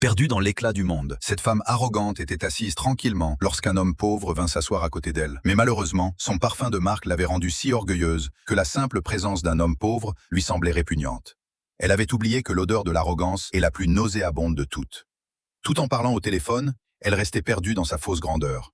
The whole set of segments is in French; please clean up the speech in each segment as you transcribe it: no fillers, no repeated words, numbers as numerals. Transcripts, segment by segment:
Perdue dans l'éclat du monde, cette femme arrogante était assise tranquillement lorsqu'un homme pauvre vint s'asseoir à côté d'elle. Mais malheureusement, son parfum de marque l'avait rendue si orgueilleuse que la simple présence d'un homme pauvre lui semblait répugnante. Elle avait oublié que l'odeur de l'arrogance est la plus nauséabonde de toutes. Tout en parlant au téléphone, elle restait perdue dans sa fausse grandeur.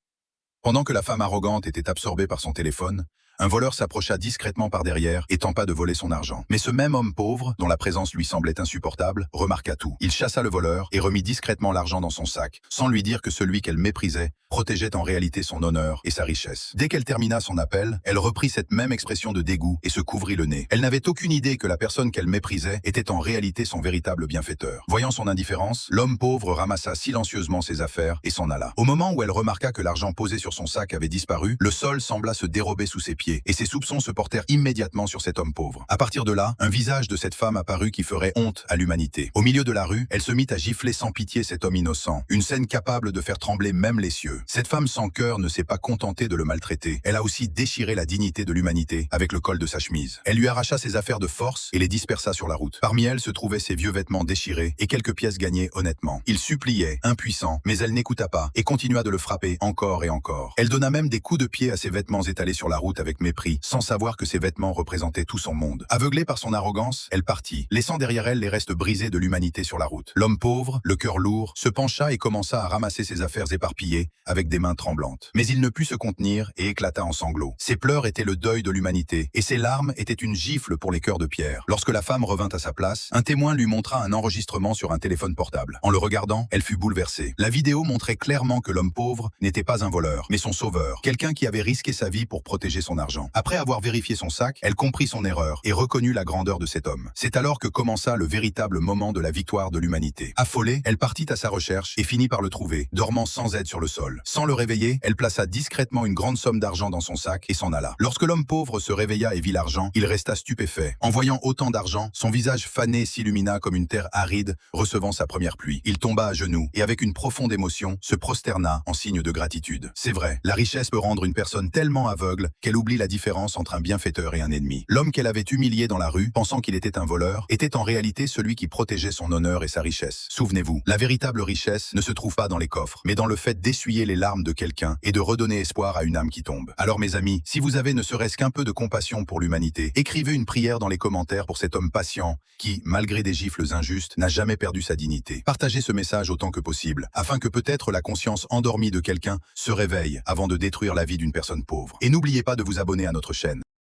Pendant que la femme arrogante était absorbée par son téléphone, un voleur s'approcha discrètement par derrière et tenta de voler son argent. Mais ce même homme pauvre, dont la présence lui semblait insupportable, remarqua tout. Il chassa le voleur et remit discrètement l'argent dans son sac, sans lui dire que celui qu'elle méprisait protégeait en réalité son honneur et sa richesse. Dès qu'elle termina son appel, elle reprit cette même expression de dégoût et se couvrit le nez. Elle n'avait aucune idée que la personne qu'elle méprisait était en réalité son véritable bienfaiteur. Voyant son indifférence, l'homme pauvre ramassa silencieusement ses affaires et s'en alla. Au moment où elle remarqua que l'argent posé sur son sac avait disparu, le sol sembla se dérober sous ses pieds et ses soupçons se portèrent immédiatement sur cet homme pauvre. À partir de là, un visage de cette femme apparut qui ferait honte à l'humanité. Au milieu de la rue, elle se mit à gifler sans pitié cet homme innocent, une scène capable de faire trembler même les cieux. Cette femme sans cœur ne s'est pas contentée de le maltraiter, elle a aussi déchiré la dignité de l'humanité avec le col de sa chemise. Elle lui arracha ses affaires de force et les dispersa sur la route. Parmi elles se trouvaient ses vieux vêtements déchirés et quelques pièces gagnées honnêtement. Il suppliait, impuissant, mais elle n'écouta pas et continua de le frapper encore et encore. Elle donna même des coups de pied à ses vêtements étalés sur la route avec mépris, sans savoir que ses vêtements représentaient tout son monde. Aveuglée par son arrogance, elle partit, laissant derrière elle les restes brisés de l'humanité sur la route. L'homme pauvre, le cœur lourd, se pencha et commença à ramasser ses affaires éparpillées avec des mains tremblantes. Mais il ne put se contenir et éclata en sanglots. Ses pleurs étaient le deuil de l'humanité et ses larmes étaient une gifle pour les cœurs de pierre. Lorsque la femme revint à sa place, un témoin lui montra un enregistrement sur un téléphone portable. En le regardant, elle fut bouleversée. La vidéo montrait clairement que l'homme pauvre n'était pas un voleur, mais son sauveur, quelqu'un qui avait risqué sa vie pour protéger son argent. Après avoir vérifié son sac, elle comprit son erreur et reconnut la grandeur de cet homme. C'est alors que commença le véritable moment de la victoire de l'humanité. Affolée, elle partit à sa recherche et finit par le trouver, dormant sans aide sur le sol. Sans le réveiller, elle plaça discrètement une grande somme d'argent dans son sac et s'en alla. Lorsque l'homme pauvre se réveilla et vit l'argent, il resta stupéfait. En voyant autant d'argent, son visage fané s'illumina comme une terre aride recevant sa première pluie. Il tomba à genoux et avec une profonde émotion, se prosterna en signe de gratitude. C'est vrai, la richesse peut rendre une personne tellement aveugle qu'elle oublie la différence entre un bienfaiteur et un ennemi. L'homme qu'elle avait humilié dans la rue, pensant qu'il était un voleur, était en réalité celui qui protégeait son honneur et sa richesse. Souvenez-vous, la véritable richesse ne se trouve pas dans les coffres, mais dans le fait d'essuyer les larmes de quelqu'un et de redonner espoir à une âme qui tombe. Alors mes amis, si vous avez ne serait-ce qu'un peu de compassion pour l'humanité, écrivez une prière dans les commentaires pour cet homme patient qui, malgré des gifles injustes, n'a jamais perdu sa dignité. Partagez ce message autant que possible, afin que peut-être la conscience endormie de quelqu'un se réveille avant de détruire la vie d'une personne pauvre. Et n'oubliez pas de vous abonner à notre chaîne.